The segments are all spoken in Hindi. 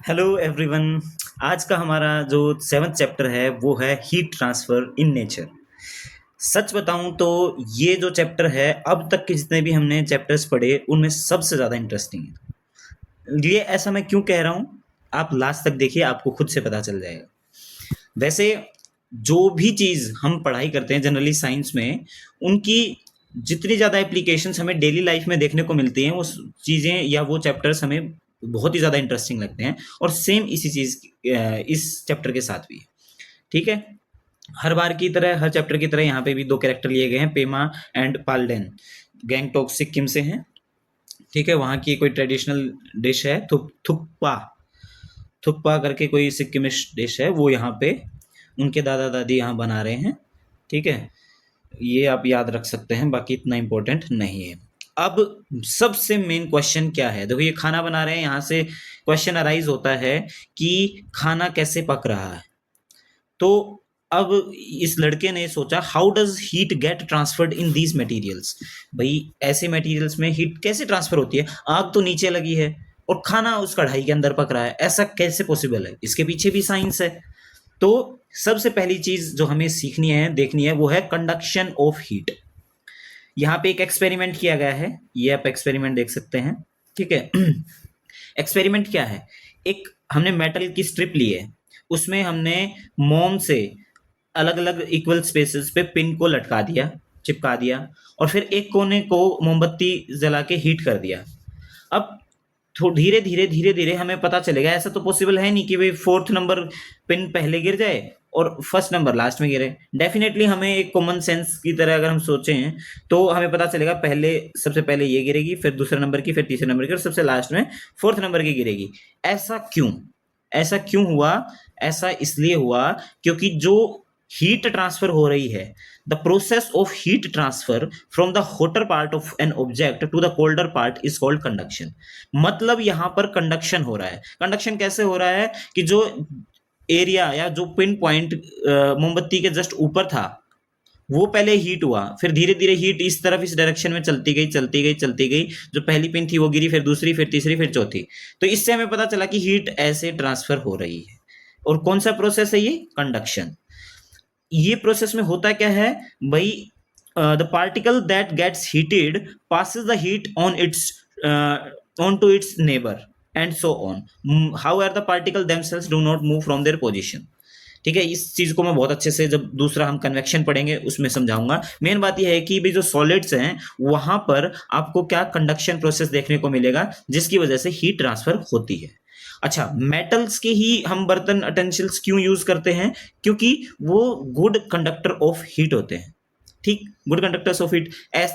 Hello everyone. आज का हमारा जो सेवन्थ चैप्टर है वो है हीट ट्रांसफ़र इन नेचर। सच बताऊं तो ये जो चैप्टर है अब तक के जितने भी हमने चैप्टर्स पढ़े उनमें सबसे ज़्यादा इंटरेस्टिंग है। ये ऐसा मैं क्यों कह रहा हूँ, आप लास्ट तक देखिए, आपको खुद से पता चल जाएगा। वैसे जो भी चीज़ हम पढ़ाई करते हैं जनरली साइंस में, उनकी जितनी ज़्यादा एप्लीकेशंस हमें डेली लाइफ में देखने को मिलती हैं, वो चीज़ें या वो चैप्टर्स हमें बहुत ही ज़्यादा इंटरेस्टिंग लगते हैं। और सेम इसी चीज़ इस चैप्टर के साथ भी है। ठीक है, हर बार की तरह, हर चैप्टर की तरह यहाँ पे भी दो कैरेक्टर लिए गए हैं, पेमा एंड पाल्डेन। गैंगटॉक सिक्किम से हैं। ठीक है, वहाँ की कोई ट्रेडिशनल डिश है थुक्पा। थुक्पा करके कोई सिक्किमिश डिश है, वो यहाँ पे उनके दादा दादी यहाँ बना रहे हैं। ठीक है, ये आप याद रख सकते हैं, बाकी इतना इम्पोर्टेंट नहीं है। अब सबसे मेन क्वेश्चन क्या है, देखो ये खाना बना रहे हैं, यहाँ से क्वेश्चन अराइज होता है कि खाना कैसे पक रहा है। तो अब इस लड़के ने सोचा, how does heat get transferred in these materials. भाई ऐसे मटेरियल्स में हीट कैसे ट्रांसफर होती है? आग तो नीचे लगी है और खाना उस कढ़ाई के अंदर पक रहा है, ऐसा कैसे पॉसिबल है? इसके पीछे भी साइंस है। तो सबसे पहली चीज जो हमें सीखनी है, देखनी है, वो है कंडक्शन ऑफ हीट। यहाँ पे एक एक्सपेरिमेंट किया गया है, ये आप एक्सपेरिमेंट देख सकते हैं। ठीक है, एक्सपेरिमेंट क्या है, एक हमने मेटल की स्ट्रिप ली है, उसमें हमने मोम से अलग अलग इक्वल स्पेसेस पे पिन को लटका दिया, चिपका दिया, और फिर एक कोने को मोमबत्ती जला के हीट कर दिया। अब धीरे धीरे धीरे धीरे हमें पता चलेगा, ऐसा तो पॉसिबल है नहीं कि भाई फोर्थ नंबर पिन पहले गिर जाए और फर्स्ट नंबर लास्ट में गिरे। डेफिनेटली हमें एक कॉमन सेंस की तरह अगर हम सोचें तो हमें पता चलेगा, पहले सबसे पहले ये गिरेगी, फिर दूसरे नंबर की, फिर तीसरे नंबर की, और सबसे लास्ट में फोर्थ नंबर की गिरेगी। ऐसा क्यों? ऐसा क्यों हुआ? ऐसा इसलिए हुआ क्योंकि जो हीट ट्रांसफर हो रही है, the process of heat transfer from the hotter part of an object to the colder part is called conduction. मतलब यहां पर कंडक्शन हो रहा है। कंडक्शन कैसे हो रहा है कि जो एरिया या जो पिन पॉइंट मोमबत्ती के जस्ट ऊपर था, वो पहले हीट हुआ, फिर धीरे धीरे हीट इस तरफ, इस डायरेक्शन में चलती गई चलती गई चलती गई। जो पहली पिन थी वो गिरी, फिर दूसरी, फिर तीसरी, फिर चौथी। तो इससे हमें पता चला कि हीट ऐसे ट्रांसफर हो रही है। और कौन सा प्रोसेस है ये? कंडक्शन। ये प्रोसेस में होता क्या है भाई, the particle that gets heated passes the heat on to its neighbour and so on. However the particle themselves do not move from their position. ठीक है, इस चीज को मैं बहुत अच्छे से, जब दूसरा हम कन्वेक्शन पढ़ेंगे उसमें समझाऊंगा। मेन बात यह है कि भाई जो सॉलिड्स हैं वहां पर आपको क्या कंडक्शन प्रोसेस देखने को मिलेगा, जिसकी वजह से हीट ट्रांसफर होती है। अच्छा, मेटल्स के ही हम बर्तन अटेंशिल्स क्यों यूज करते हैं? क्योंकि वो गुड कंडक्टर ऑफ हीट होते हैं। ठीक, गुड कंडक्टर्स ऑफ हीट।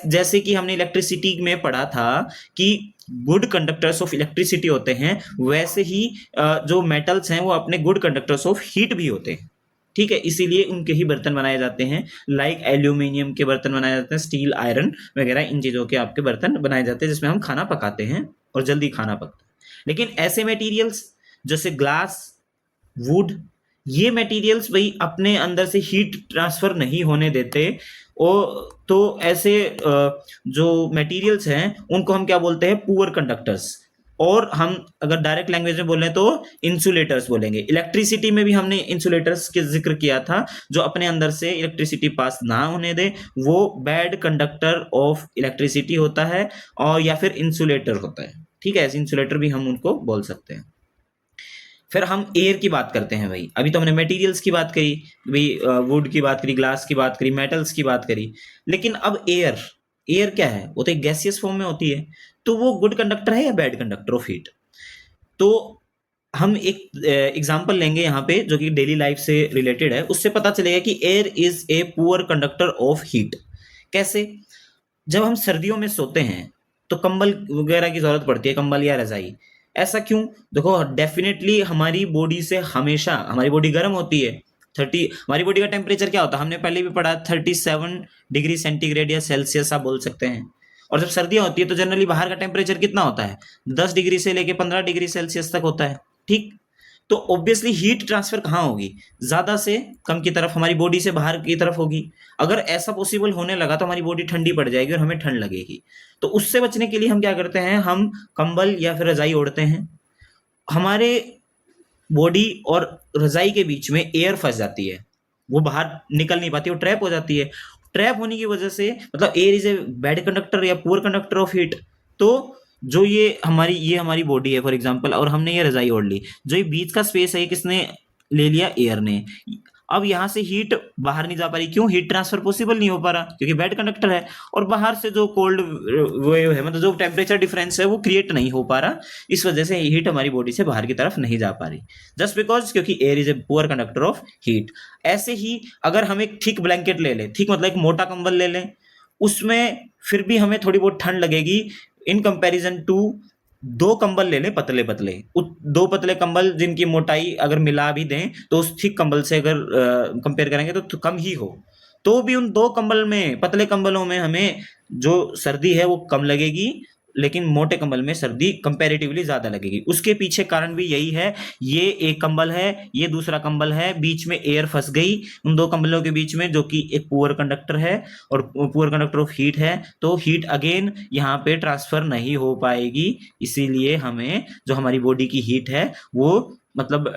जैसे कि हमने इलेक्ट्रिसिटी में पढ़ा था कि गुड कंडक्टर्स ऑफ इलेक्ट्रिसिटी होते हैं, वैसे ही जो मेटल्स हैं वो अपने गुड कंडक्टर्स ऑफ हीट भी होते हैं। ठीक है, इसीलिए उनके ही बर्तन बनाए जाते हैं, लाइक एल्यूमिनियम के बर्तन बनाए जाते हैं, स्टील, आयरन वगैरह, इन चीज़ों के आपके बर्तन बनाए जाते हैं जिसमें हम खाना पकाते हैं और जल्दी खाना पकता है। लेकिन ऐसे मटेरियल्स जैसे ग्लास, वुड, ये मटेरियल्स भाई अपने अंदर से हीट ट्रांसफर नहीं होने देते। और तो ऐसे जो मटेरियल्स हैं उनको हम क्या बोलते हैं? Poor conductors. और हम अगर डायरेक्ट लैंग्वेज में बोलें तो इंसुलेटर्स बोलेंगे। इलेक्ट्रिसिटी में भी हमने इंसुलेटर्स के जिक्र किया था, जो अपने अंदर से इलेक्ट्रिसिटी पास ना होने दे, वो बैड कंडक्टर ऑफ इलेक्ट्रिसिटी होता है, और या फिर इंसुलेटर होता है। ठीक है, ऐसे इंसुलेटर भी हम उनको बोल सकते हैं। फिर हम एयर की बात करते हैं भाई। अभी तो हमने मटेरियल्स की बात करी भाई, वुड की बात करी, ग्लास की बात करी, मेटल्स की बात करी। लेकिन अब एयर, एयर क्या है? वो तो एक गैसियस फॉर्म में होती है। तो वो गुड कंडक्टर है या बैड कंडक्टर ऑफ हीट? तो हम एक एग्जांपल लेंगे यहाँ पे जो कि डेली लाइफ से रिलेटेड है, उससे पता चलेगा कि air is a poor conductor of heat. कैसे? जब हम सर्दियों में सोते हैं तो कंबल वगैरह की जरूरत पड़ती है, कंबल या रजाई। ऐसा क्यों? देखो, डेफिनेटली हमारी बॉडी से हमेशा हमारी बॉडी गर्म होती है। 30, हमारी बॉडी का टेम्परेचर क्या होता है? हमने पहले भी पढ़ा, 37 डिग्री सेंटीग्रेड या सेल्सियस आप बोल सकते हैं। और जब सर्दियां होती है तो जनरली बाहर का टेम्परेचर कितना होता है? 10 डिग्री से लेके 15 डिग्री सेल्सियस तक होता है। ठीक, तो ऑब्वियसली हीट ट्रांसफर कहाँ होगी? ज्यादा से कम की तरफ, हमारी बॉडी से बाहर की तरफ होगी। अगर ऐसा पॉसिबल होने लगा तो हमारी बॉडी ठंडी पड़ जाएगी और हमें ठंड लगेगी। तो उससे बचने के लिए हम क्या करते हैं? हम कंबल या फिर रजाई ओढ़ते हैं। हमारे बॉडी और रजाई के बीच में एयर फंस जाती है, वो बाहर निकल नहीं पाती, वो ट्रैप हो जाती है। ट्रैप होने की वजह से मतलब air is a bad conductor या पुअर कंडक्टर ऑफ हीट। तो जो ये हमारी बॉडी है फॉर एग्जांपल, और हमने ये रजाई ओढ़ ली, जो ये बीच का स्पेस है ये किसने ले लिया? एयर ने। अब यहाँ से हीट बाहर नहीं जा पा रही, क्यों? हीट ट्रांसफर पॉसिबल नहीं हो पा रहा क्योंकि बैड कंडक्टर है। और बाहर से जो कोल्ड वेव है, मतलब जो टेम्परेचर डिफरेंस है, वो क्रिएट नहीं हो पा रहा, इस वजह से हीट हमारी बॉडी से बाहर की तरफ नहीं जा पा रही, जस्ट बिकॉज क्योंकि air is a poor conductor of heat. ऐसे ही अगर हम एक थिक ब्लैंकेट ले लें, थिक मतलब एक मोटा कंबल ले लें, उसमें फिर भी हमें थोड़ी बहुत ठंड लगेगी इन कंपैरिजन टू दो कंबल ले लें पतले पतले। दो पतले कंबल जिनकी मोटाई अगर मिला भी दें तो उस थिक कंबल से अगर कंपेयर करेंगे तो कम ही हो, तो भी उन दो कंबल में, पतले कंबलों में हमें जो सर्दी है वो कम लगेगी, लेकिन मोटे कंबल में सर्दी कंपैरेटिवली ज्यादा लगेगी। उसके पीछे कारण भी यही है, ये एक कंबल है, ये दूसरा कंबल है, बीच में एयर फंस गई उन दो कंबलों के बीच में, जो कि एक पुअर कंडक्टर है और पुअर कंडक्टर ऑफ हीट है, तो हीट अगेन यहाँ पे ट्रांसफर नहीं हो पाएगी। इसीलिए हमें जो हमारी बॉडी की हीट है वो मतलब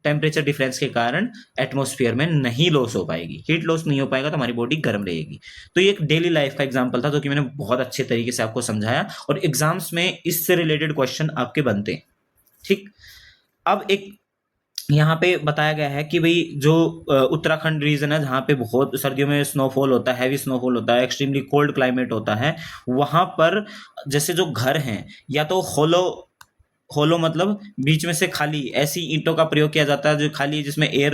टेम्परेचर डिफरेंस के कारण एटमॉस्फेयर में नहीं लॉस हो पाएगी, हीट लॉस नहीं हो पाएगा, तो हमारी बॉडी गर्म रहेगी। तो ये एक डेली लाइफ का एग्जांपल था जो कि मैंने बहुत अच्छे तरीके से आपको समझाया, और एग्जाम्स में इससे रिलेटेड क्वेश्चन आपके बनते हैं। ठीक, अब एक यहाँ पे बताया गया है कि भाई जो उत्तराखंड रीजन है जहाँ पे बहुत सर्दियों में स्नोफॉल होता है, हैवी स्नोफॉल होता है, एक्सट्रीमली कोल्ड क्लाइमेट होता है, वहां पर जैसे जो घर हैं या तो होलो मतलब बीच में से खाली ऐसी ईंटों का प्रयोग किया जाता है जो खाली, जिसमें एयर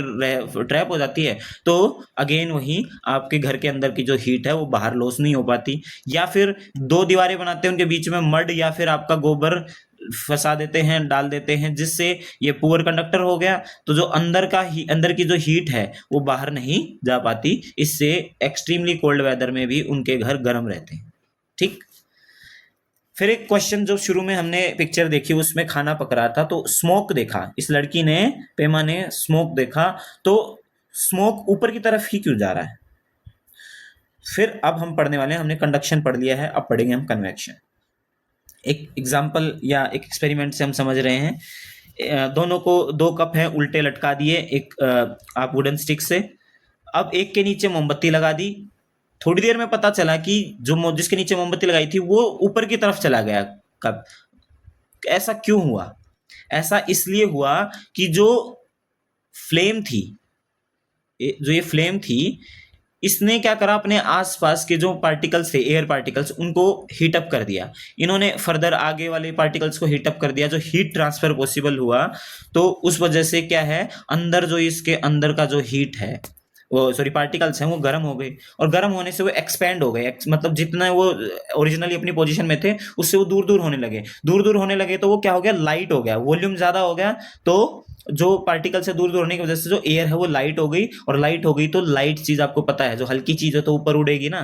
ट्रैप हो जाती है, तो अगेन वही आपके घर के अंदर की जो हीट है वो बाहर लॉस नहीं हो पाती। या फिर दो दीवारें बनाते हैं, उनके बीच में मड या फिर आपका गोबर फंसा देते हैं, डाल देते हैं, जिससे ये पुअर कंडक्टर हो गया, तो जो अंदर की जो हीट है वो बाहर नहीं जा पाती, इससे एक्सट्रीमली कोल्ड वेदर में भी उनके घर गर्म रहते हैं। ठीक, फिर एक क्वेश्चन जो शुरू में हमने पिक्चर देखी उसमें खाना पक रहा था, तो स्मोक देखा, इस लड़की ने, पेमा ने स्मोक देखा, तो स्मोक ऊपर की तरफ ही क्यों जा रहा है? फिर अब हम पढ़ने वाले हैं, हमने कंडक्शन पढ़ लिया है, अब पढ़ेंगे हम कन्वेक्शन। एक एग्जाम्पल या एक एक्सपेरिमेंट से हम समझ रहे हैं। दोनों को, दो कप हैं उल्टे लटका दिए एक आप वुडन स्टिक से, अब एक के नीचे मोमबत्ती लगा दी, थोड़ी देर में पता चला कि जो जिसके नीचे मोमबत्ती लगाई थी वो ऊपर की तरफ चला गया कप। ऐसा क्यों हुआ? ऐसा इसलिए हुआ कि जो फ्लेम थी, जो ये फ्लेम थी, इसने क्या करा, अपने आसपास के जो पार्टिकल्स थे, एयर पार्टिकल्स, उनको हीट अप कर दिया। इन्होंने फर्दर आगे वाले पार्टिकल्स को हीट अप कर दिया, जो हीट ट्रांसफर पॉसिबल हुआ। तो उस वजह से क्या है, अंदर जो इसके अंदर का जो हीट है, वो सॉरी पार्टिकल्स हैं, वो गर्म हो गए, और गर्म होने से वो एक्सपैंड हो गए, मतलब जितना वो ओरिजिनली अपनी पोजीशन में थे उससे वो दूर दूर होने लगे, दूर दूर होने लगे, तो वो क्या हो गया, लाइट हो गया, वॉल्यूम ज्यादा हो गया, तो जो पार्टिकल से दूर दूर होने की वजह से जो एयर है वो लाइट हो गई, और लाइट हो गई तो लाइट चीज आपको पता है, जो हल्की चीज है तो ऊपर उड़ेगी ना,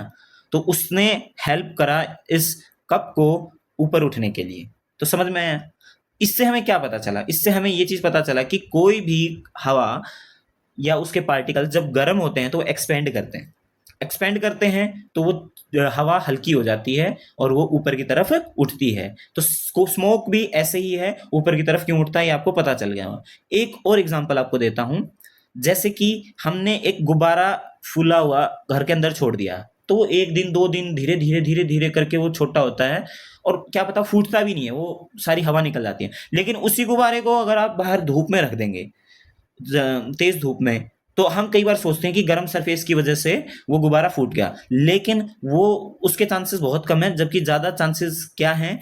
तो उसने हेल्प करा इस कप को ऊपर उठने के लिए। तो समझ में आया? इससे हमें क्या पता चला? इससे हमें ये चीज पता चला कि कोई भी हवा या उसके पार्टिकल्स जब गर्म होते हैं तो वो एक्सपेंड करते हैं, एक्सपेंड करते हैं तो वो हवा हल्की हो जाती है और वो ऊपर की तरफ उठती है। तो स्मोक भी ऐसे ही है, ऊपर की तरफ क्यों उठता है ये आपको पता चल गया। एक और एग्जांपल आपको देता हूं, जैसे कि हमने एक गुब्बारा फूला हुआ घर के अंदर छोड़ दिया, तो वो एक दिन दो दिन धीरे धीरे धीरे धीरे करके वो छोटा होता है, और क्या पता फूटता भी नहीं है, वो सारी हवा निकल जाती है। लेकिन उसी गुब्बारे को अगर आप बाहर धूप में रख देंगे, तेज धूप में, तो हम कई बार सोचते हैं कि गर्म सरफेस की वजह से वो गुब्बारा फूट गया, लेकिन वो उसके चांसेस बहुत कम है, जबकि ज्यादा चांसेस क्या हैं,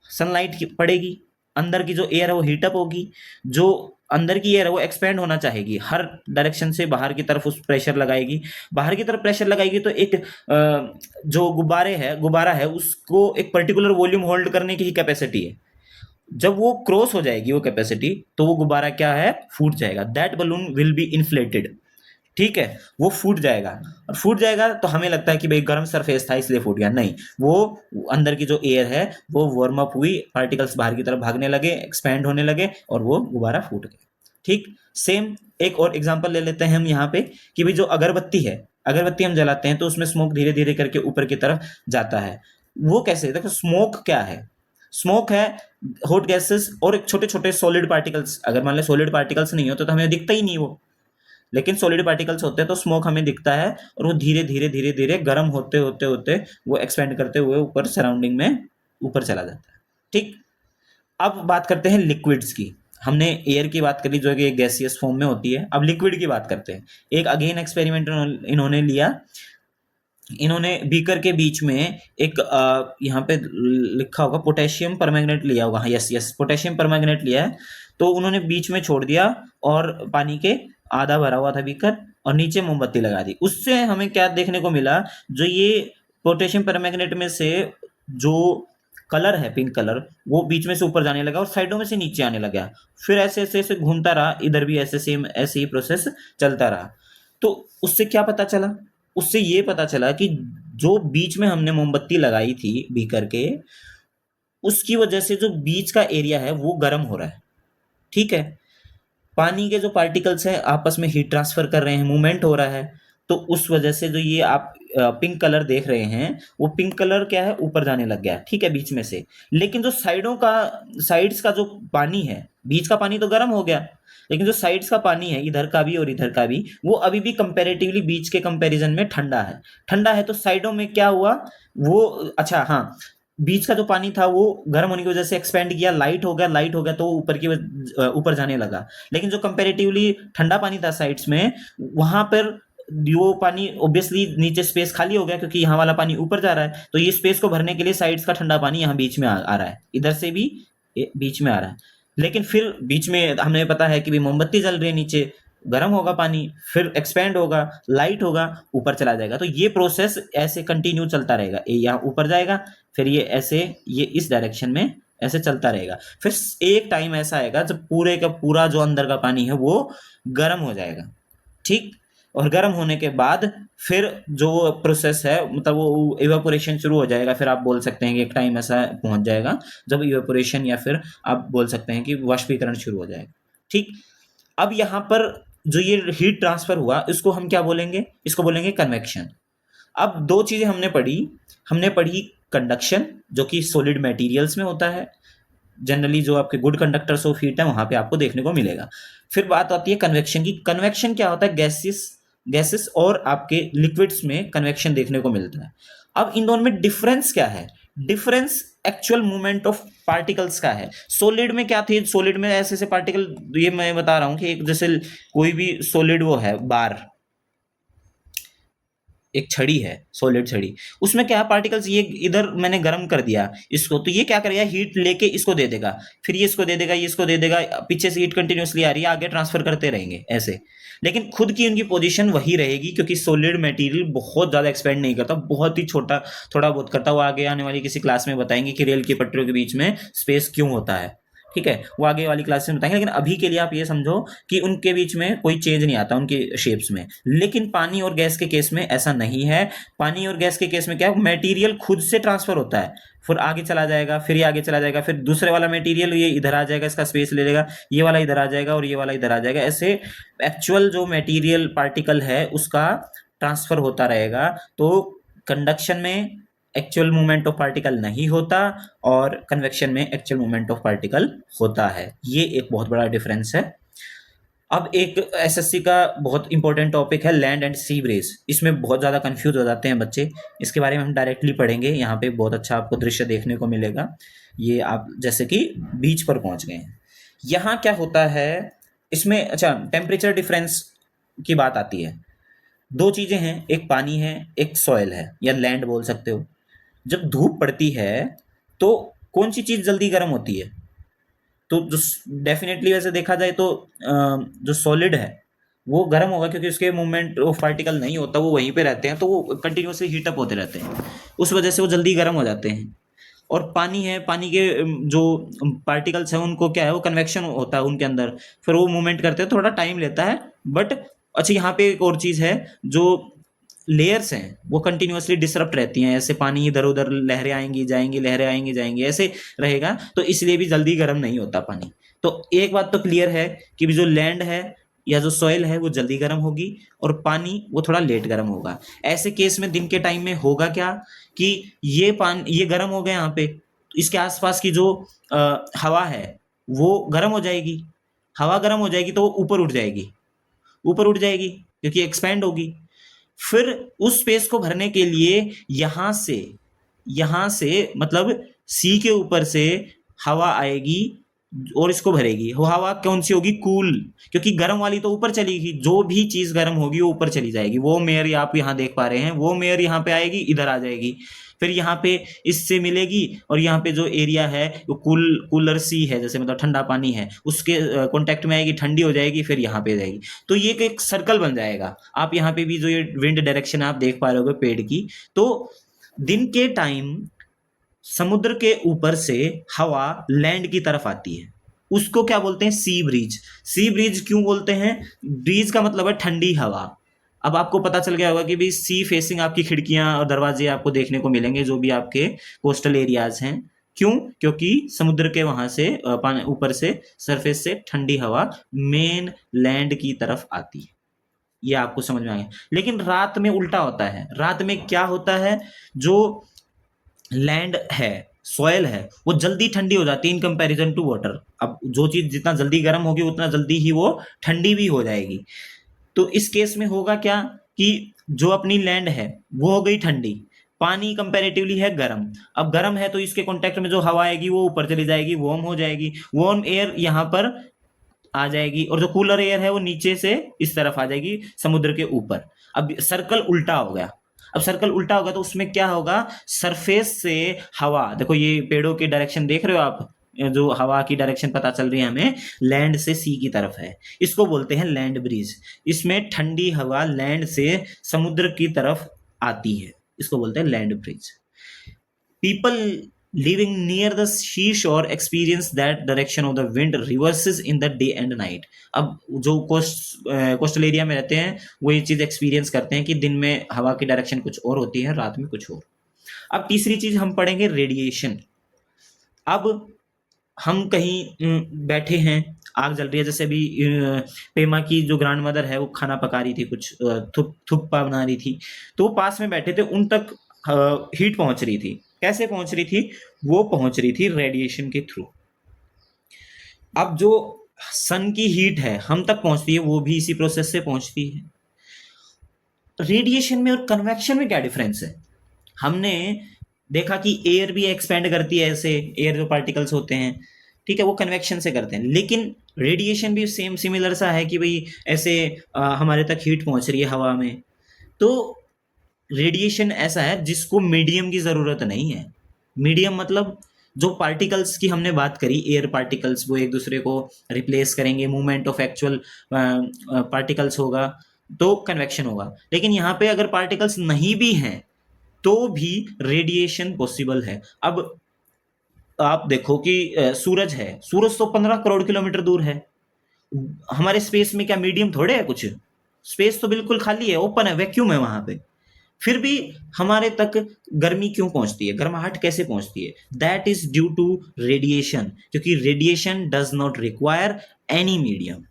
सनलाइट की पड़ेगी, अंदर की जो एयर है वो हीटअप होगी, जो अंदर की एयर है वो एक्सपेंड होना चाहेगी, हर डायरेक्शन से बाहर की तरफ उस प्रेशर लगाएगी, बाहर की तरफ प्रेशर लगाएगी, तो एक जो गुब्बारा है उसको एक पर्टिकुलर वॉल्यूम होल्ड करने की ही कैपेसिटी है। जब वो क्रॉस हो जाएगी वो कैपेसिटी, तो वो गुब्बारा क्या है, फूट जाएगा, that balloon will be inflated. ठीक है, वो फूट जाएगा, और फूट जाएगा तो हमें लगता है कि भाई गर्म सरफेस था इसलिए फूट गया, नहीं, वो अंदर की जो एयर है वो वार्म अप हुई, पार्टिकल्स बाहर की तरफ भागने लगे, एक्सपैंड होने लगे, और वो गुब्बारा फूट गया। ठीक, सेम एक और एग्जांपल ले लेते हैं हम यहाँ पे, कि भाई जो अगरबत्ती है, अगरबत्ती हम जलाते हैं तो उसमें स्मोक धीरे धीरे करके ऊपर की तरफ जाता है। वो कैसे? देखो स्मोक क्या है, स्मोक है, हॉट गैसेस और एक छोटे छोटे सॉलिड पार्टिकल्स। अगर मान लें सॉलिड पार्टिकल्स नहीं होते तो हमें दिखता ही नहीं वो, लेकिन सॉलिड पार्टिकल्स होते हैं तो स्मोक हमें दिखता है, और वो धीरे धीरे धीरे धीरे गर्म होते होते होते वो एक्सपेंड करते हुए ऊपर सराउंडिंग में ऊपर चला जाता है। ठीक, अब बात करते हैं लिक्विड्स की। हमने एयर की बात करी जो कि एक गैसियस फॉर्म में होती है। अब लिक्विड की बात करते हैं। एक अगेन एक्सपेरिमेंट इन्होंने लिया। इन्होंने बीकर के बीच में एक यहाँ पे लिखा होगा पोटेशियम परमैंगनेट लिया होगा। हाँ, यस यस, पोटेशियम परमैंगनेट लिया है। तो उन्होंने बीच में छोड़ दिया और पानी के आधा भरा हुआ था बीकर, और नीचे मोमबत्ती लगा दी। उससे हमें क्या देखने को मिला, जो ये पोटेशियम परमैंगनेट में से जो कलर है पिंक कलर, वो बीच में से ऊपर जाने लगा और साइडों में से नीचे आने लगा। फिर ऐसे ऐसे ऐसे घूमता रहा, इधर भी ऐसे सेम ऐसे ही प्रोसेस चलता रहा। तो उससे क्या पता चला, उससे ये पता चला कि जो बीच में हमने मोमबत्ती लगाई थी बीकर के, उसकी वजह से जो बीच का एरिया है वो गर्म हो रहा है। ठीक है, पानी के जो पार्टिकल्स हैं आपस में हीट ट्रांसफर कर रहे हैं, मूवमेंट हो रहा है। तो उस वजह से जो ये आप पिंक कलर देख रहे हैं, वो पिंक कलर क्या है, ऊपर जाने लग गया। ठीक है, बीच में से। लेकिन जो साइड्स का जो पानी है, बीच का पानी तो गर्म हो गया, लेकिन जो साइड्स का पानी है, इधर का भी और इधर का भी, वो अभी भी कंपैरेटिवली बीच के कंपैरिजन में ठंडा है। ठंडा है तो साइडों में क्या हुआ, वो अच्छा हाँ, बीच का जो पानी था वो गर्म होने की वजह से एक्सपेंड किया, लाइट हो गया, लाइट हो गया तो ऊपर जाने लगा। लेकिन जो कंपैरेटिवली ठंडा पानी था साइड्स में, वहां पर वो पानी ऑब्वियसली नीचे स्पेस खाली हो गया, क्योंकि यहाँ वाला पानी ऊपर जा रहा है, तो ये स्पेस को भरने के लिए साइड्स का ठंडा पानी यहाँ बीच में आ रहा है, इधर से भी बीच में आ रहा है। लेकिन फिर बीच में हमें पता है कि भी मोमबत्ती जल रही है, नीचे गर्म होगा पानी, फिर एक्सपेंड होगा, लाइट होगा, ऊपर चला जाएगा। तो ये प्रोसेस ऐसे कंटिन्यू चलता रहेगा। ये यहाँ ऊपर जाएगा, फिर ये ऐसे, ये इस डायरेक्शन में ऐसे चलता रहेगा। फिर एक टाइम ऐसा आएगा जब पूरे का पूरा जो अंदर का पानी है वो गर्म हो जाएगा। ठीक, और गर्म होने के बाद फिर जो प्रोसेस है, मतलब वो इवेपोरेशन शुरू हो जाएगा। फिर आप बोल सकते हैं कि एक टाइम ऐसा पहुंच जाएगा जब इवेपोरेशन, या फिर आप बोल सकते हैं कि वाष्पीकरण शुरू हो जाएगा। ठीक, अब यहाँ पर जो ये हीट ट्रांसफर हुआ, इसको हम क्या बोलेंगे, इसको बोलेंगे कन्वेक्शन। अब दो चीजें हमने पढ़ी कंडक्शन, जो कि सॉलिड मटेरियल्स में होता है, जनरली जो आपके गुड कंडक्टर्स ऑफ हीट है वहां पे आपको देखने को मिलेगा। फिर बात आती है कन्वेक्शन की। कन्वेक्शन क्या होता है, गैसेस और आपके लिक्विड्स में कन्वेक्शन देखने को मिलता है। अब इन दोनों में डिफरेंस क्या है, difference actual movement of particles का है। सॉलिड में क्या थी, सॉलिड में ऐसे ऐसे पार्टिकल, ये मैं बता रहा हूं कि एक जैसे कोई भी सॉलिड वो है, बार, एक छड़ी है, सॉलिड छड़ी, उसमें क्या पार्टिकल्स, ये इधर मैंने गर्म कर दिया इसको, तो ये क्या करेगा, हीट लेके इसको दे देगा, फिर ये इसको दे देगा, ये इसको दे देगा, पीछे से हीट कंटिन्यूसली आ रही है, आगे ट्रांसफर करते रहेंगे ऐसे। लेकिन खुद की उनकी पोजीशन वही रहेगी, क्योंकि सॉलिड मटेरियल बहुत ज्यादा एक्सपेंड नहीं करता, बहुत ही छोटा थोड़ा बहुत करता। वो आगे आने वाली किसी क्लास में बताएंगे कि रेल की पटरियों के बीच में स्पेस क्यों होता है। ठीक है, वो आगे वाली क्लास में बताएंगे। लेकिन अभी के लिए आप ये समझो कि उनके बीच में कोई चेंज नहीं आता उनके शेप्स में। लेकिन पानी और गैस के केस में ऐसा नहीं है। पानी और गैस के केस में क्या है, मटेरियल खुद से ट्रांसफर होता है, फिर आगे चला जाएगा, फिर ये आगे चला जाएगा, फिर दूसरे वाला मटेरियल ये इधर आ जाएगा, इसका स्पेस ले लेगा, ये वाला इधर आ जाएगा और ये वाला इधर आ जाएगा। ऐसे एक्चुअल जो मटेरियल पार्टिकल है उसका ट्रांसफर होता रहेगा। तो कंडक्शन में एक्चुअल मूवमेंट ऑफ पार्टिकल नहीं होता, और कन्वेक्शन में एक्चुअल मूवमेंट ऑफ पार्टिकल होता है। ये एक बहुत बड़ा डिफरेंस है। अब एक एसएससी का बहुत इंपॉर्टेंट टॉपिक है लैंड एंड सी ब्रेज। इसमें बहुत ज़्यादा कंफ्यूज हो जाते हैं बच्चे, इसके बारे में हम डायरेक्टली पढ़ेंगे। यहाँ पे बहुत अच्छा आपको दृश्य देखने को मिलेगा। ये आप जैसे कि बीच पर पहुंच गए हैं। यहाँ क्या होता है इसमें, अच्छा टेम्परेचर डिफरेंस की बात आती है। दो चीज़ें हैं, एक पानी है, एक सॉइल है या लैंड बोल सकते हो। जब धूप पड़ती है तो कौन सी चीज़ जल्दी गर्म होती है, तो जो डेफिनेटली वैसे देखा जाए तो जो सॉलिड है वो गर्म होगा, क्योंकि उसके मूवमेंट ऑफ पार्टिकल नहीं होता, वो वहीं पे रहते हैं, तो वो कंटिन्यूसली हीट अप होते रहते हैं, उस वजह से वो जल्दी गर्म हो जाते हैं। और पानी है, पानी के जो पार्टिकल्स हैं उनको क्या है, वो कन्वेक्शन होता है उनके अंदर, फिर वो मूवमेंट करते हैं, थोड़ा टाइम लेता है। बट अच्छा, यहाँ पे एक और चीज़ है, जो लेयर्स हैं वो कंटिन्यूअसली डिसरप्ट रहती हैं। ऐसे पानी इधर उधर लहरें आएंगी जाएंगी, लहरें आएंगी जाएंगी, ऐसे रहेगा, तो इसलिए भी जल्दी गर्म नहीं होता पानी। तो एक बात तो क्लियर है कि जो लैंड है या जो सॉइल है वो जल्दी गर्म होगी, और पानी वो थोड़ा लेट गर्म होगा। ऐसे केस में दिन के टाइम में होगा क्या कि ये गर्म हो गया यहाँ पे, इसके आसपास की जो हवा है वो गर्म हो जाएगी। हवा गर्म हो जाएगी तो वो ऊपर उठ जाएगी, ऊपर उठ जाएगी क्योंकि एक्सपैंड होगी। फिर उस स्पेस को भरने के लिए यहाँ से मतलब सी के ऊपर से हवा आएगी और इसको भरेगी। वो हवा कौन सी होगी? कूल, क्योंकि गर्म वाली तो ऊपर चलेगी। जो भी चीज गर्म होगी वो ऊपर चली जाएगी। वो मेयर आप यहाँ देख पा रहे हैं, वो मेयर यहाँ पे आएगी, इधर आ जाएगी, फिर यहाँ पे इससे मिलेगी और यहाँ पे जो एरिया है वो कूलर सी है, जैसे मतलब ठंडा पानी है, उसके कांटेक्ट में आएगी, ठंडी हो जाएगी, फिर यहाँ पे जाएगी। तो ये एक सर्कल बन जाएगा। आप यहाँ पे भी जो ये विंड डायरेक्शन आप देख पा रहे होगे पेड़ की, तो दिन के टाइम समुद्र के ऊपर से हवा लैंड की तरफ आती है, उसको क्या बोलते हैं? Sea breeze. सी ब्रीज क्यों बोलते हैं? ब्रीज का मतलब है ठंडी हवा। अब आपको पता चल गया होगा कि भाई सी फेसिंग आपकी खिड़कियां और दरवाजे आपको देखने को मिलेंगे जो भी आपके कोस्टल एरियाज हैं। क्यों? क्योंकि समुद्र के वहां से ऊपर से सरफेस से ठंडी हवा मेन लैंड की तरफ आती है। ये आपको समझ में आ गया। लेकिन रात में उल्टा होता है। रात में क्या होता है? जो लैंड है, सॉयल है, वो जल्दी ठंडी हो जाती है इन कंपैरिजन टू वाटर। अब जो चीज जितना जल्दी गर्म होगी उतना जल्दी ही वो ठंडी भी हो जाएगी। तो इस केस में होगा क्या कि जो अपनी लैंड है वो हो गई ठंडी, पानी कंपैरेटिवली है गर्म। अब गर्म है तो इसके कांटेक्ट में जो हवा आएगी वो ऊपर चली जाएगी, वार्म हो जाएगी। वार्म एयर यहाँ पर आ जाएगी और जो कूलर एयर है वो नीचे से इस तरफ आ जाएगी समुद्र के ऊपर। अब सर्कल उल्टा हो गया। अब सर्कल उल्टा होगा तो उसमें क्या होगा? सरफेस से हवा, देखो ये पेड़ों की डायरेक्शन देख रहे हो आप, जो हवा की डायरेक्शन पता चल रही है हमें, लैंड से सी की तरफ है। इसको बोलते हैं लैंड ब्रीज। इसमें ठंडी हवा लैंड से समुद्र की तरफ आती है, इसको बोलते हैं land bridge. People living near the seashore experience that direction of the wind reverses in the day and night। अब जो कोस्टल एरिया में रहते हैं वो ये चीज एक्सपीरियंस करते हैं कि दिन में हवा की डायरेक्शन कुछ और होती है, रात में कुछ और। अब तीसरी चीज हम पढ़ेंगे रेडिएशन। अब हम कहीं बैठे हैं, आग जल रही है, जैसे अभी पेमा की जो ग्रैंड मदर है वो खाना पका रही थी, कुछ थुप्पा बना रही थी, तो वो पास में बैठे थे, उन तक हीट पहुंच रही थी। कैसे पहुंच रही थी? वो पहुंच रही थी रेडिएशन के थ्रू। अब जो सन की हीट है हम तक पहुंचती है, वो भी इसी प्रोसेस से पहुंचती है। रेडिएशन में और कन्वेक्शन में क्या डिफरेंस है? हमने देखा कि एयर भी एक्सपेंड करती है, ऐसे एयर जो पार्टिकल्स होते हैं, ठीक है, वो कन्वेक्शन से करते हैं। लेकिन रेडिएशन भी सेम सिमिलर सा है कि भाई ऐसे हमारे तक हीट पहुंच रही है हवा में। तो रेडिएशन ऐसा है जिसको मीडियम की जरूरत नहीं है। मीडियम मतलब जो पार्टिकल्स की हमने बात करी, एयर पार्टिकल्स, वो एक दूसरे को रिप्लेस करेंगे, मूवमेंट ऑफ एक्चुअल पार्टिकल्स होगा तो कन्वेक्शन होगा। लेकिन यहाँ पे अगर पार्टिकल्स नहीं भी हैं तो भी रेडिएशन पॉसिबल है। अब आप देखो कि सूरज है, सूरज तो 15 करोड़ किलोमीटर दूर है। हमारे स्पेस में क्या मीडियम थोड़े है कुछ? स्पेस तो बिल्कुल खाली है, ओपन है, वैक्यूम है वहां पे। फिर भी हमारे तक गर्मी क्यों पहुंचती है, गर्माहट कैसे पहुंचती है? That is due to radiation, क्योंकि radiation does not require any medium.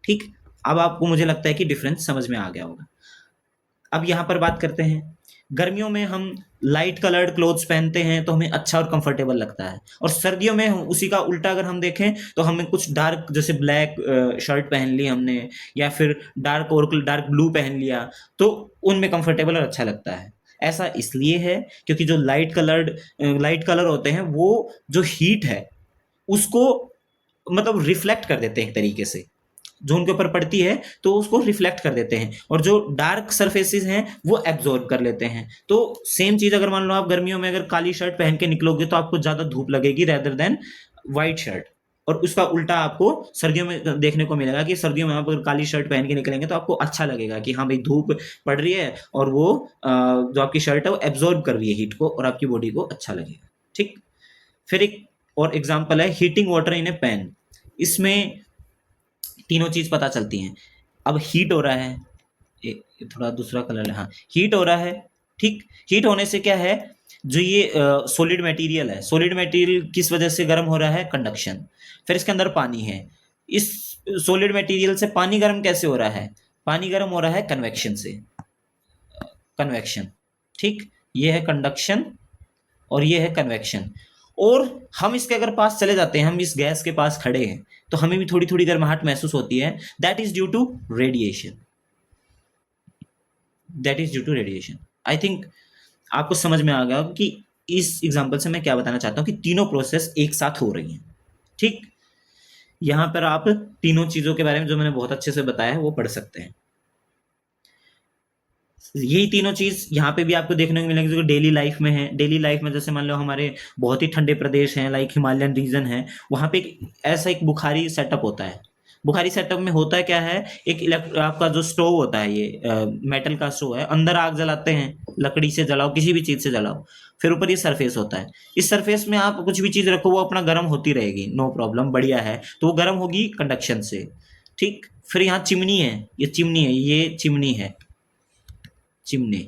ठीक, अब आपको मुझे लगता है कि डिफरेंस समझ में आ गया होगा। अब यहां पर बात करते हैं, गर्मियों में हम लाइट कलर्ड क्लोथ्स पहनते हैं तो हमें अच्छा और कंफर्टेबल लगता है, और सर्दियों में उसी का उल्टा अगर हम देखें तो हमें कुछ डार्क, जैसे ब्लैक शर्ट पहन ली हमने, या फिर डार्क ब्लू पहन लिया, तो उनमें कंफर्टेबल और अच्छा लगता है। ऐसा इसलिए है क्योंकि जो लाइट कलर होते हैं वो जो हीट है उसको मतलब रिफ्लेक्ट कर देते हैं एक तरीके से, जो उनके ऊपर पड़ती है तो उसको रिफ्लेक्ट कर देते हैं, और जो डार्क सरफेसेस हैं वो एब्जॉर्ब कर लेते हैं। तो सेम चीज अगर मान लो आप गर्मियों में अगर काली शर्ट पहन के निकलोगे तो आपको ज्यादा धूप लगेगी रेदर देन व्हाइट शर्ट, और उसका उल्टा आपको सर्दियों में देखने को मिलेगा कि सर्दियों में आप अगर काली शर्ट पहन के निकलेंगे तो आपको अच्छा लगेगा कि हाँ भाई धूप पड़ रही है और वो जो आपकी शर्ट है वो एब्जॉर्ब कर रही है हीट को, और आपकी बॉडी को अच्छा लगेगा। ठीक, फिर एक और एग्जाम्पल है heating water in A pan. इसमें तीनों चीज पता चलती हैं। अब हीट हो रहा है, ये थोड़ा दूसरा कलर है, हाँ, हीट हो रहा है। ठीक, हीट होने से क्या है, जो ये सॉलिड मटेरियल है, सॉलिड मटेरियल किस वजह से गर्म हो रहा है? कंडक्शन। फिर इसके अंदर पानी है, इस सॉलिड मटेरियल से पानी गर्म कैसे हो रहा है? पानी गर्म हो रहा है कन्वेक्शन से, कन्वेक्शन। ठीक, ये है कंडक्शन और ये है कन्वेक्शन। और हम इसके अगर पास चले जाते हैं, हम इस गैस के पास खड़े हैं, तो हमें भी थोड़ी थोड़ी गर्माहट महसूस होती है। That is due to radiation. That is due to radiation. I think आपको समझ में आ गया कि इस एग्जाम्पल से मैं क्या बताना चाहता हूँ कि तीनों प्रोसेस एक साथ हो रही हैं। ठीक, यहाँ पर आप तीनों चीजों के बारे में जो मैंने बहुत अच्छे से बताया है वो पढ़ सकते हैं। यही तीनों चीज यहाँ पे भी आपको देखने को मिलेंगे जो डेली लाइफ में है। डेली लाइफ में जैसे मान लो हमारे बहुत ही ठंडे प्रदेश हैं, लाइक हिमालयन रीजन है, वहाँ पे ऐसा एक बुखारी सेटअप होता है। बुखारी सेटअप में होता क्या है, एक आपका जो स्टोव होता है, ये मेटल का स्टोव है, अंदर आग जलाते हैं, लकड़ी से जलाओ, किसी भी चीज से जलाओ, फिर ऊपर ये सरफेस होता है। इस सरफेस में आप कुछ भी चीज रखो वो अपना गर्म होती रहेगी, नो प्रॉब्लम, बढ़िया है, तो वो गर्म होगी कंडक्शन से। ठीक, फिर यहाँ चिमनी है, ये चिमनी है, ये चिमनी है, चिमनी।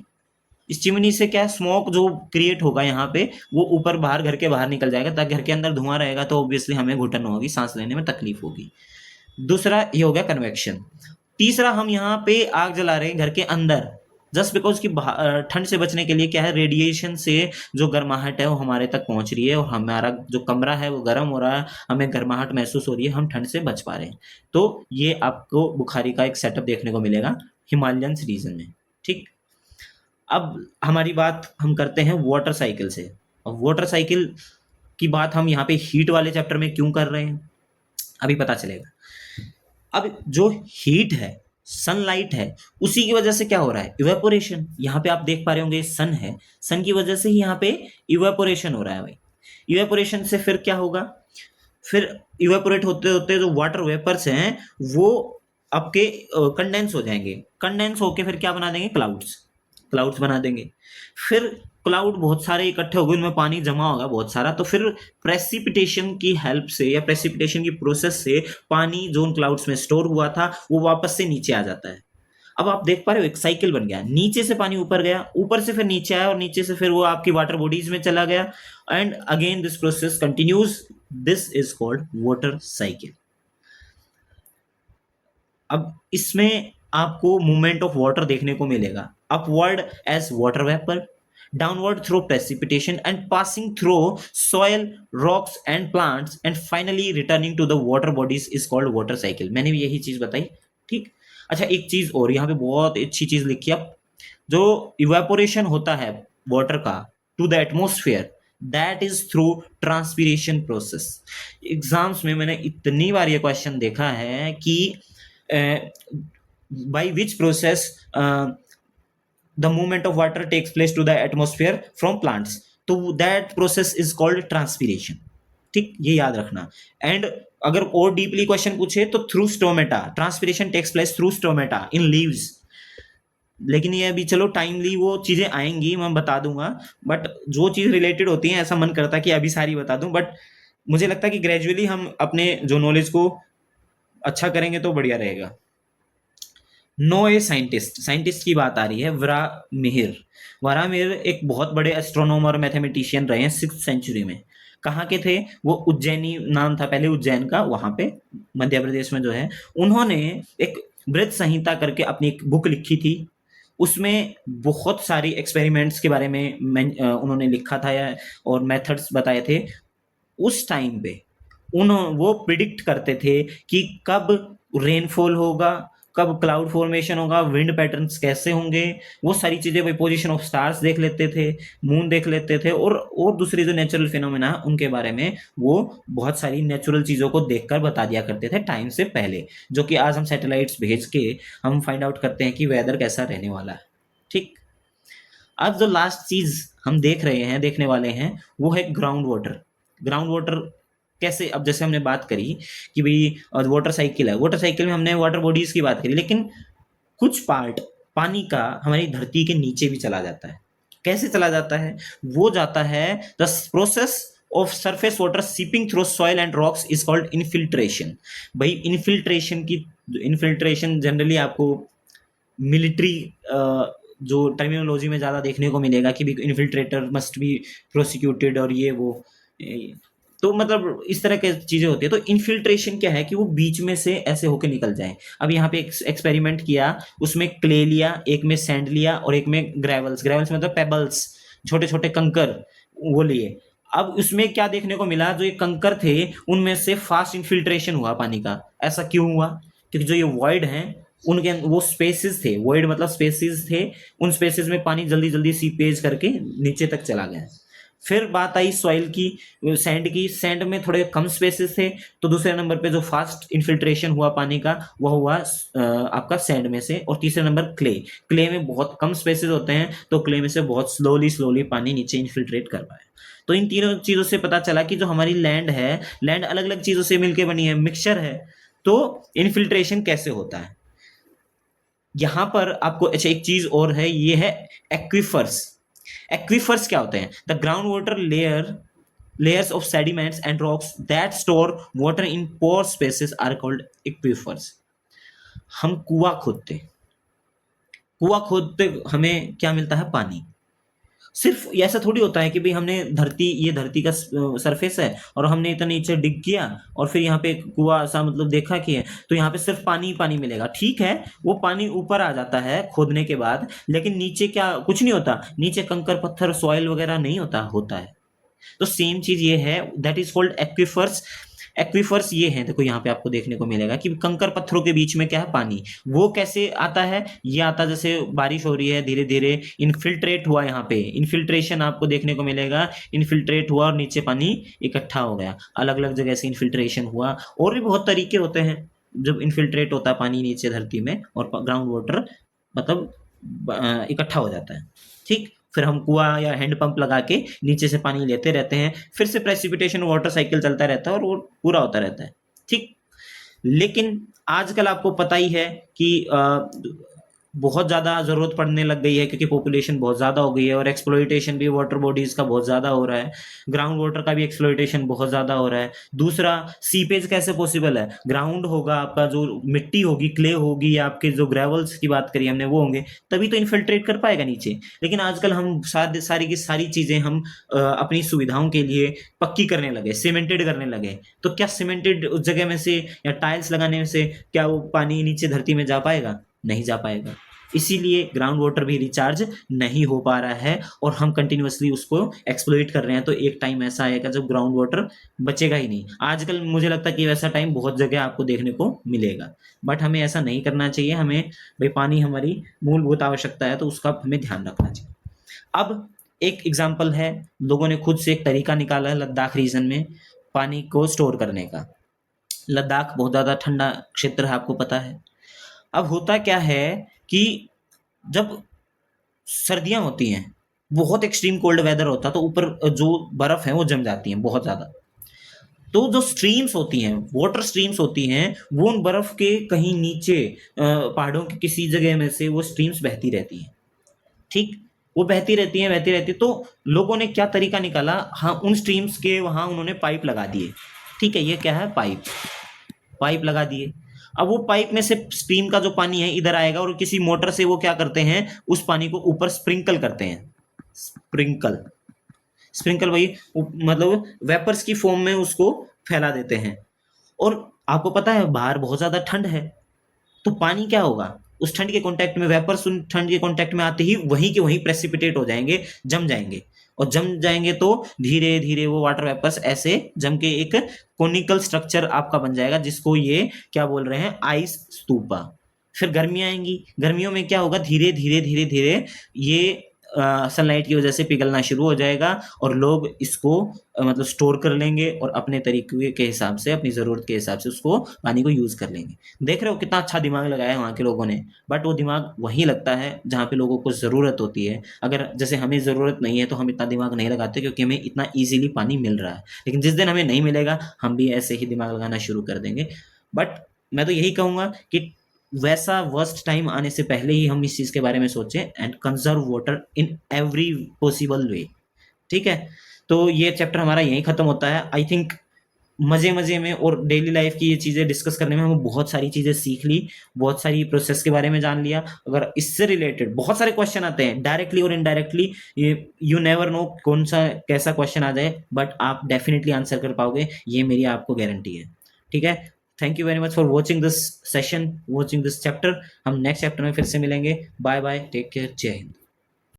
इस चिमनी से क्या स्मोक जो क्रिएट होगा यहाँ पे, वो ऊपर बाहर घर के बाहर निकल जाएगा, ताकि घर के अंदर धुआं रहेगा तो ऑब्वियसली हमें घुटन होगी, सांस लेने में तकलीफ होगी। दूसरा ये हो गया कन्वेक्शन। तीसरा, हम यहाँ पे आग जला रहे हैं घर के अंदर, जस्ट बिकॉज की ठंड से बचने के लिए क्या है, रेडिएशन से जो गर्माहट है वो हमारे तक पहुंच रही है और हमारा जो कमरा है वो गर्म हो रहा है, हमें गर्माहट महसूस हो रही है, हम ठंड से बच पा रहे हैं। तो ये आपको बुखारी का एक सेटअप देखने को मिलेगा हिमालयन रीजन में। ठीक, अब हमारी बात हम करते हैं वाटर साइकिल से। और वाटर साइकिल की बात हम यहाँ पे हीट वाले चैप्टर में क्यों कर रहे हैं, अभी पता चलेगा। अब जो हीट है, सनलाइट है, उसी की वजह से क्या हो रहा है, इवेपोरेशन। यहाँ पे आप देख पा रहे होंगे सन है, सन की वजह से ही यहाँ पे इवेपोरेशन हो रहा है भाई। इवेपोरेशन से फिर क्या होगा, फिर इवेपोरेट होते होते जो वाटर वेपर्स हैं वो आपके कंडेंस हो जाएंगे, कंडेंस होके फिर क्या बना देंगे, क्लाउड्स, क्लाउड्स बना देंगे। फिर क्लाउड बहुत सारे इकट्ठे हो गए, उनमें पानी जमा होगा बहुत सारा, तो फिर प्रेसिपिटेशन की हेल्प से या प्रेसिपिटेशन की प्रोसेस से पानी जो उन क्लाउड्स में स्टोर हुआ था वो वापस से नीचे आ जाता है। अब आप देख पा रहे हो एक साइकिल बन गया, नीचे से पानी ऊपर गया, ऊपर से फिर नीचे आया और नीचे से फिर वो आपकी वाटर बॉडीज में चला गया, and again this process continues. This is called water cycle. अब इसमें आपको मूवमेंट ऑफ वाटर देखने को मिलेगा, upward as water vapour, downward through precipitation and passing through soil, rocks and plants and finally returning to the water bodies is called water cycle। मैंने भी यही चीज बताई। ठीक, अच्छा एक चीज और यहाँ पे बहुत अच्छी चीज लिखी है, जो इवेपोरेशन होता है वाटर का to the atmosphere, that is through transpiration process. Exams में मैंने इतनी बार ये क्वेश्चन देखा है कि by which process the movement of water takes place to the atmosphere from plants, तो that process is called transpiration। ठीक, ये याद रखना। एंड अगर और डीपली क्वेश्चन पूछे तो through stomata, transpiration takes place through stomata in leaves. लेकिन ये अभी चलो टाइमली वो चीजें आएंगी, मैं बता दूंगा, बट जो चीज रिलेटेड होती है ऐसा मन करता है कि अभी सारी बता दूं, बट मुझे लगता है कि ग्रेजुअली हम अपने जो नॉलेज को अच्छा करेंगे तो बढ़िया रहेगा। नो ए साइंटिस्ट, साइंटिस्ट की बात आ रही है, वराहमिहिर। वराहमिहिर एक बहुत बड़े एस्ट्रोनॉमर मैथमेटिशियन रहे हैं 6th सेंचुरी में। कहाँ के थे वो, उज्जैनी नाम था पहले उज्जैन का, वहाँ पे मध्य प्रदेश में जो है। उन्होंने एक बृहद संहिता करके अपनी एक बुक लिखी थी, उसमें बहुत सारी एक्सपेरिमेंट्स के बारे में उन्होंने लिखा था और मेथड्स बताए थे। उस टाइम पे वो प्रिडिक्ट करते थे कि कब रेनफॉल होगा, कब क्लाउड फॉर्मेशन होगा, विंड पैटर्न्स कैसे होंगे, वो सारी चीजें, वही पोजीशन ऑफ स्टार्स देख लेते थे, मून देख लेते थे, और दूसरी जो नेचुरल फिनोमेना उनके बारे में वो बहुत सारी नेचुरल चीजों को देखकर बता दिया करते थे टाइम से पहले, जो कि आज हम सैटेलाइट्स भेज के हम फाइंड आउट करते हैं कि वेदर कैसा रहने वाला है। ठीक, अब जो लास्ट चीज हम देख रहे हैं, देखने वाले हैं, वो है ग्राउंड वाटर। ग्राउंड वाटर कैसे, अब जैसे हमने बात करी कि भाई वाटर साइकिल है, वाटर साइकिल में हमने वाटर बॉडीज की बात करी, लेकिन कुछ पार्ट पानी का हमारी धरती के नीचे भी चला जाता है। कैसे चला जाता है, वो जाता है the process of surface water seeping through soil and rocks is called infiltration. भाई इनफिल्ट्रेशन की, इनफिल्ट्रेशन जनरली आपको मिलिट्री जो टर्मिनोलॉजी में ज़्यादा देखने को मिलेगा कि इन्फिल्ट्रेटर मस्ट बी प्रोसिक्यूटेड और ये वो, तो मतलब इस तरह की चीजें होती है। तो इन्फिल्ट्रेशन क्या है कि वो बीच में से ऐसे होके निकल जाए। अब यहाँ पे एक एक्सपेरिमेंट किया, उसमें क्ले लिया, एक में सैंड लिया और एक में ग्रेवल्स, ग्रेवल्स मतलब पेबल्स, छोटे छोटे कंकर वो लिए। अब उसमें क्या देखने को मिला, जो ये कंकर थे उनमें से फास्ट इन्फिल्ट्रेशन हुआ पानी का। ऐसा क्यों हुआ? क्योंकि जो ये वॉइड हैं उनके वो स्पेसेस थे, वॉइड मतलब स्पेसेस थे, उन स्पेसेस में पानी जल्दी जल्दी सीपेज करके नीचे तक चला गया। फिर बात आई सॉइल की, सैंड की। सैंड में थोड़े कम स्पेसेस थे, तो दूसरे नंबर पे जो फास्ट इन्फिल्ट्रेशन हुआ पानी का वह हुआ आपका सैंड में से। और तीसरे नंबर क्ले। क्ले में बहुत कम स्पेसेस होते हैं, तो क्ले में से बहुत स्लोली स्लोली पानी नीचे इन्फिल्ट्रेट कर पाए। तो इन तीनों चीज़ों से पता चला कि जो हमारी लैंड है, लैंड अलग अलग चीज़ों से मिलकर बनी है, मिक्सचर है। तो इन्फिल्ट्रेशन कैसे होता है यहाँ पर आपको, अच्छा एक चीज़ और है, ये है एक्विफर्स। एक्विफर्स क्या होते हैं? The ground water layers of sediments and rocks that store water in pore spaces are called aquifers. हम कुआं खोदते हमें क्या मिलता है? पानी। सिर्फ ऐसा थोड़ी होता है कि भाई हमने ये धरती का सरफेस है और हमने इतना नीचे डिग किया और फिर यहाँ पे कुआं सा मतलब देखा कि है, तो यहाँ पे सिर्फ पानी ही पानी मिलेगा। ठीक है, वो पानी ऊपर आ जाता है खोदने के बाद, लेकिन नीचे क्या कुछ नहीं होता? नीचे कंकर पत्थर सॉइल वगैरह नहीं होता है। तो सेम चीज ये है, that is called aquifers. Aquifers ये हैं, देखो यहाँ पे आपको देखने को मिलेगा कि कंकर पत्थरों के बीच में क्या है? पानी। वो कैसे आता है? ये आता जैसे बारिश हो रही है, धीरे धीरे इन्फिल्ट्रेट हुआ, यहाँ पे इन्फिल्ट्रेशन आपको देखने को मिलेगा। इन्फिल्ट्रेट हुआ और नीचे पानी इकट्ठा हो गया, अलग अलग जगह से इन्फिल्ट्रेशन हुआ। और भी बहुत तरीके होते हैं जब इन्फिल्ट्रेट होता है पानी नीचे धरती में और ग्राउंड वाटर मतलब इकट्ठा हो जाता है। ठीक, फिर हम कुआं या हैंड पंप लगा के नीचे से पानी लेते रहते हैं, फिर से प्रेसिपिटेशन वाटर साइकिल चलता रहता है और वो पूरा होता रहता है। ठीक, लेकिन आजकल आपको पता ही है कि बहुत ज़्यादा ज़रूरत पड़ने लग गई है, क्योंकि पॉपुलेशन बहुत ज़्यादा हो गई है और एक्सप्लॉइटेशन भी वाटर बॉडीज़ का बहुत ज़्यादा हो रहा है, ग्राउंड वाटर का भी एक्सप्लॉइटेशन बहुत ज़्यादा हो रहा है। दूसरा, सीपेज कैसे पॉसिबल है? ग्राउंड होगा आपका, जो मिट्टी होगी, क्ले होगी, या आपके जो ग्रेवल्स की बात करी हमने वो होंगे, तभी तो इन्फिल्ट्रेट कर पाएगा नीचे। लेकिन आजकल हम सारी की सारी चीज़ें हम अपनी सुविधाओं के लिए पक्की करने लगे, सीमेंटेड करने लगे। तो क्या सीमेंटेड उस जगह में से या टाइल्स लगाने में से क्या वो पानी नीचे धरती में जा पाएगा? नहीं जा पाएगा। इसीलिए ग्राउंड वाटर भी रिचार्ज नहीं हो पा रहा है और हम कंटिन्यूअसली उसको एक्सप्लॉइट कर रहे हैं। तो एक टाइम ऐसा आएगा जब ग्राउंड वाटर बचेगा ही नहीं। आजकल मुझे लगता है कि वैसा टाइम बहुत जगह आपको देखने को मिलेगा, बट हमें ऐसा नहीं करना चाहिए। हमें भाई पानी हमारी मूलभूत आवश्यकता है, तो उसका हमें ध्यान रखना चाहिए। अब एक एग्जाम्पल है, लोगों ने खुद से एक तरीका निकाला है लद्दाख रीजन में पानी को स्टोर करने का। लद्दाख बहुत ज़्यादा ठंडा क्षेत्र है, आपको पता है। अब होता क्या है कि जब सर्दियां होती हैं, बहुत एक्सट्रीम कोल्ड वेदर होता है, तो ऊपर जो बर्फ है वो जम जाती है बहुत ज़्यादा। तो जो स्ट्रीम्स होती हैं, वाटर स्ट्रीम्स होती हैं, वो उन बर्फ के कहीं नीचे पहाड़ों की किसी जगह में से वो स्ट्रीम्स बहती रहती हैं। ठीक, वो बहती रहती है। तो लोगों ने क्या तरीका निकाला, हाँ, उन स्ट्रीम्स के वहाँ उन्होंने पाइप लगा दिए। ठीक है, ये क्या है? पाइप लगा दिए। अब वो पाइप में से स्ट्रीम का जो पानी है इधर आएगा और किसी मोटर से वो क्या करते हैं, उस पानी को ऊपर स्प्रिंकल करते हैं। स्प्रिंकल वही मतलब वेपर्स की फॉर्म में उसको फैला देते हैं। और आपको पता है बाहर बहुत ज़्यादा ठंड है, तो पानी क्या होगा? उस ठंड के कांटेक्ट में वेपर्स उन ठंड के कांटेक्ट में आते ही वहीं के वहीं प्रेसिपिटेट हो जाएंगे, जम जाएंगे। और जम जाएंगे तो धीरे धीरे वो वाटर वेपर्स ऐसे जम के एक कोनिकल स्ट्रक्चर आपका बन जाएगा, जिसको ये क्या बोल रहे हैं? आइस स्तूपा। फिर गर्मियाँ आएंगी, गर्मियों में क्या होगा? धीरे धीरे धीरे धीरे ये सनलाइट की वजह से पिघलना शुरू हो जाएगा और लोग इसको मतलब स्टोर कर लेंगे और अपने तरीके के हिसाब से, अपनी ज़रूरत के हिसाब से उसको पानी को यूज़ कर लेंगे। देख रहे हो कितना अच्छा दिमाग लगाया है वहाँ के लोगों ने। बट वो दिमाग वहीं लगता है जहाँ पे लोगों को ज़रूरत होती है। अगर जैसे हमें ज़रूरत नहीं है तो हम इतना दिमाग नहीं लगाते, क्योंकि हमें इतना ईजिली पानी मिल रहा है। लेकिन जिस दिन हमें नहीं मिलेगा, हम भी ऐसे ही दिमाग लगाना शुरू कर देंगे। बट मैं तो यही कहूँगा कि वैसा वर्स्ट टाइम आने से पहले ही हम इस चीज़ के बारे में सोचें and conserve water in every possible way. ठीक है, तो ये चैप्टर हमारा यहीं ख़त्म होता है। आई थिंक मज़े मज़े में और डेली लाइफ की ये चीज़ें डिस्कस करने में हमें बहुत सारी चीज़ें सीख ली, बहुत सारी प्रोसेस के बारे में जान लिया। अगर इससे रिलेटेड बहुत सारे क्वेश्चन आते हैं डायरेक्टली और इनडायरेक्टली, ये यू नेवर नो कौन सा कैसा क्वेश्चन आ जाए, बट आप डेफिनेटली आंसर कर पाओगे, ये मेरी आपको गारंटी है। ठीक है, thank you very much for watching this session, watching this chapter. हम नेक्स्ट चैप्टर में फिर से मिलेंगे। बाय बाय, टेक केयर, जय हिंद।